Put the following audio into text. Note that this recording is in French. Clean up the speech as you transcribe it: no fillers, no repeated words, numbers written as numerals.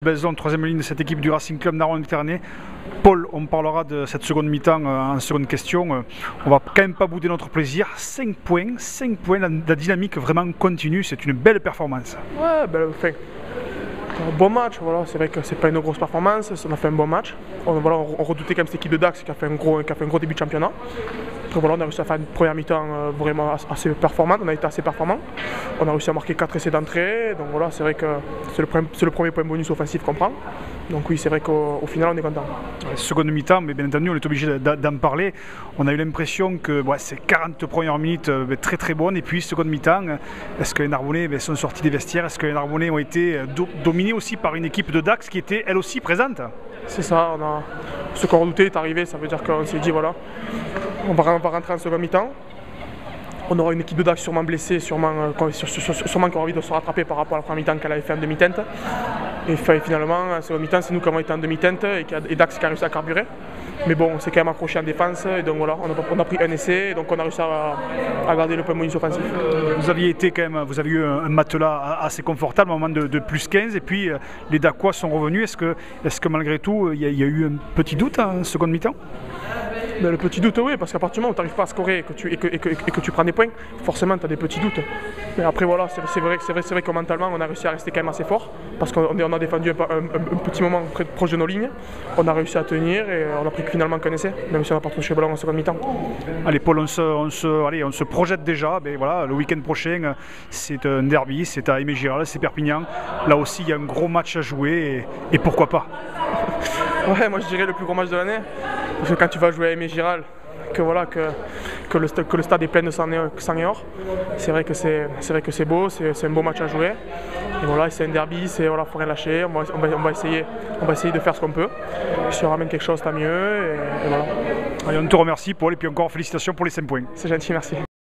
Belzon, troisième ligne de cette équipe du Racing Club Narbonne-Méditerranée. Paul, on parlera de cette seconde mi-temps en seconde question. On va quand même pas bouder notre plaisir. 5 points, la dynamique vraiment continue, c'est une belle performance. Ouais, un bon match, voilà. C'est vrai que c'est pas une grosse performance, on a fait un bon match. On redoutait quand même cette équipe de Dax qui a fait un gros début de championnat. Donc voilà, on a réussi à faire une première mi-temps vraiment assez performante, on a été assez performant. On a réussi à marquer 4 essais d'entrée, donc voilà, c'est vrai que c'est le premier point bonus offensif qu'on prend. Donc oui, c'est vrai qu'au final, on est content. Seconde mi-temps, mais bien entendu, on est obligé d'en parler. On a eu l'impression que ces 40 premières minutes très bonnes, et puis seconde mi-temps, est-ce que les Narbonnais sont sortis des vestiaires? Est-ce que les Narbonnais ont été dominés aussi par une équipe de Dax qui était elle aussi présente? C'est ça, ce qu'on redoutait est arrivé, ça veut dire qu'on s'est dit voilà, on va rentrer en seconde mi-temps. On aura une équipe de Dax sûrement blessée, sûrement qui aura envie de se rattraper par rapport à la première mi-temps qu'elle avait fait en demi-teinte. Et finalement, en seconde mi-temps, c'est nous qui avons été en demi-teinte et Dax qui a réussi à carburer. Mais bon, on s'est quand même accroché en défense, et donc voilà, on a pris un essai, et donc on a réussi à garder le point bonus offensif. Vous avez eu un matelas assez confortable au moment de plus 15, et puis les Dacois sont revenus. Est-ce que malgré tout, il y a eu un petit doute en seconde mi-temps? Le petit doute, oui, parce qu'à partir du moment où tu n'arrives pas à scorer et que tu prends des points, forcément tu as des petits doutes. Mais après voilà, c'est vrai que mentalement on a réussi à rester quand même assez fort, parce qu'on a défendu un petit moment proche de nos lignes, on a réussi à tenir et on a pris finalement qu'un essai, même si on n'a pas touché le ballon en seconde mi-temps. Allez Paul, on se projette déjà. Voilà, le week-end prochain, c'est un derby, c'est à Aimé-Giral, c'est Perpignan. Là aussi, il y a un gros match à jouer et pourquoi pas. Ouais, moi je dirais le plus gros match de l'année, parce que quand tu vas jouer à Aimé-Giral, que le stade est plein de sang et or, c'est vrai que c'est beau, c'est un beau match à jouer. Et voilà, c'est un derby, voilà, faut rien lâcher, on va essayer de faire ce qu'on peut. Si on ramène quelque chose, tant mieux, et voilà. Allez, on te remercie Paul, et puis encore félicitations pour les 5 points. C'est gentil, merci.